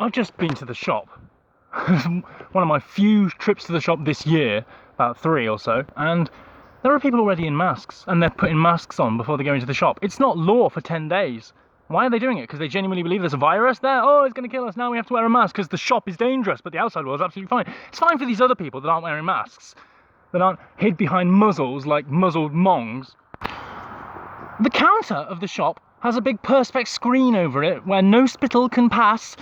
I've just been to the shop. One of my few trips to the shop this year, about 3 or so, and there are people already in masks, and they're putting masks on before they go into the shop. It's not law for 10 days. Why are they doing it? Because they genuinely believe there's a virus there? Oh, it's going to kill us, now we have to wear a mask because the shop is dangerous, but the outside world is absolutely fine. It's fine for these other people that aren't wearing masks, that aren't hid behind muzzles like muzzled mongs. The counter of the shop has a big perspex screen over it where no spittle can pass,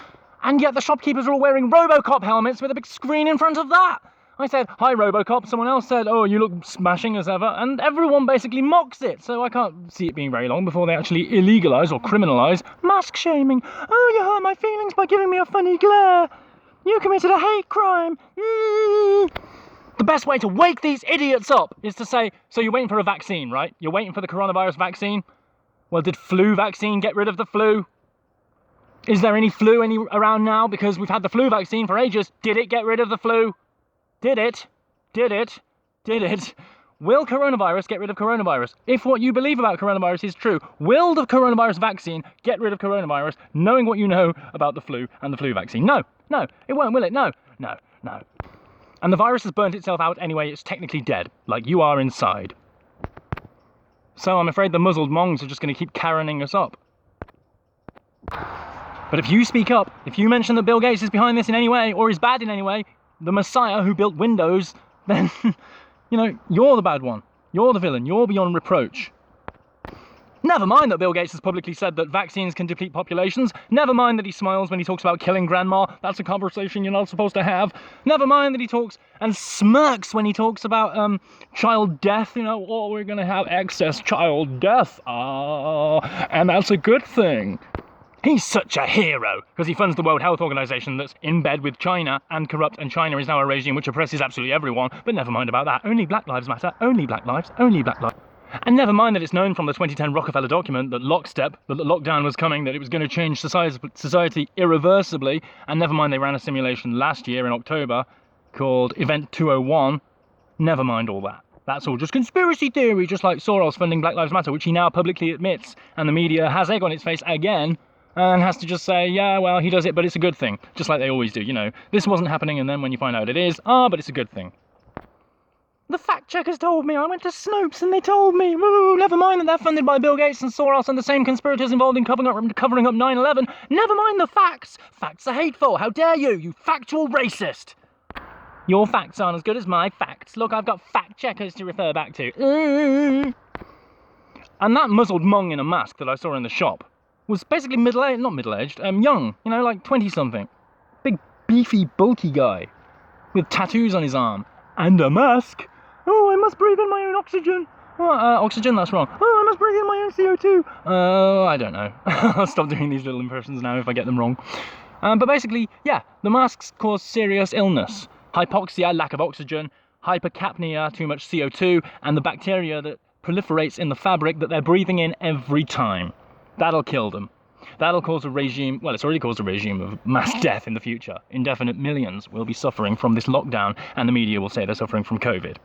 and yet the shopkeepers are all wearing Robocop helmets with a big screen in front of that. I said, "Hi Robocop," someone else said, "Oh, you look smashing as ever," and everyone basically mocks it, so I can't see it being very long before they actually illegalise or criminalise mask shaming. "Oh, you hurt my feelings by giving me a funny glare. You committed a hate crime." The best way to wake these idiots up is to say, so you're waiting for a vaccine, right? You're waiting for the coronavirus vaccine? Well, did flu vaccine get rid of the flu? Is there any flu around now? Because we've had the flu vaccine for ages. Did it get rid of the flu? Did it? Did it? Did it? Will coronavirus get rid of coronavirus? If what you believe about coronavirus is true, will the coronavirus vaccine get rid of coronavirus, knowing what you know about the flu and the flu vaccine? No, no, it won't, will it? No, no, no. And the virus has burnt itself out anyway, it's technically dead, like you are inside. So I'm afraid the muzzled mongs are just going to keep carroning us up. But if you speak up, if you mention that Bill Gates is behind this in any way, or is bad in any way, the Messiah who built Windows, then, you know, you're the bad one. You're the villain. You're beyond reproach. Never mind that Bill Gates has publicly said that vaccines can deplete populations. Never mind that he smiles when he talks about killing grandma. That's a conversation you're not supposed to have. Never mind that he talks and smirks when he talks about child death. You know, oh, we're going to have excess child death. And that's a good thing. He's such a hero because he funds the World Health Organization that's in bed with China and corrupt, and China is now a regime which oppresses absolutely everyone. But never mind about that. Only Black Lives Matter. Only Black Lives. Only Black Lives. And never mind that it's known from the 2010 Rockefeller document that lockstep, that the lockdown was coming, that it was going to change society irreversibly. And never mind they ran a simulation last year in October called Event 201. Never mind all that. That's all just conspiracy theory, just like Soros funding Black Lives Matter, which he now publicly admits. And the media has egg on its face again and has to just say, yeah, well, he does it, but it's a good thing. Just like they always do, you know. This wasn't happening, and then when you find out it is, but it's a good thing. The fact checkers told me. I went to Snopes and they told me. Woo, never mind that they're funded by Bill Gates and Soros and the same conspirators involved in covering up 9/11. Never mind the facts. Facts are hateful. How dare you, you factual racist. Your facts aren't as good as my facts. Look, I've got fact checkers to refer back to. And that muzzled mong in a mask that I saw in the shop was basically middle-aged, not middle-aged, young, you know, like 20-something. Big, beefy, bulky guy with tattoos on his arm and a mask. Oh, I must breathe in my own oxygen. Oxygen, that's wrong. Oh, I must breathe in my own CO2. I don't know. I'll stop doing these little impressions now if I get them wrong. But basically, yeah, the masks cause serious illness. Hypoxia, lack of oxygen, hypercapnia, too much CO2, and the bacteria that proliferates in the fabric that they're breathing in every time. That'll kill them. That'll cause a regime, well, it's already caused a regime of mass death in the future. Indefinite millions will be suffering from this lockdown, and the media will say they're suffering from COVID.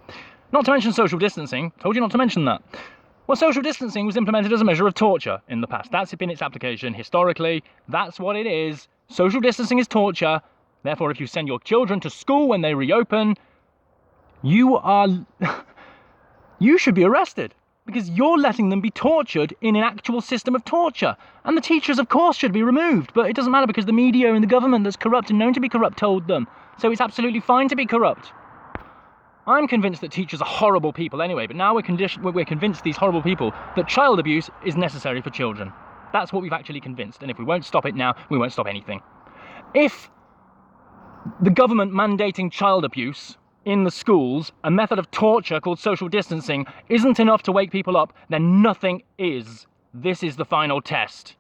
Not to mention social distancing. Told you not to mention that. Well, social distancing was implemented as a measure of torture in the past. That's been its application historically. That's what it is. Social distancing is torture. Therefore, if you send your children to school when they reopen, you should be arrested. Because you're letting them be tortured in an actual system of torture. And the teachers, of course, should be removed. But it doesn't matter because the media and the government that's corrupt and known to be corrupt told them. So it's absolutely fine to be corrupt. I'm convinced that teachers are horrible people anyway, but now we're convinced, these horrible people, that child abuse is necessary for children. That's what we've actually convinced. And if we won't stop it now, we won't stop anything. If the government mandating child abuse in the schools, a method of torture called social distancing, isn't enough to wake people up, then nothing is. This is the final test.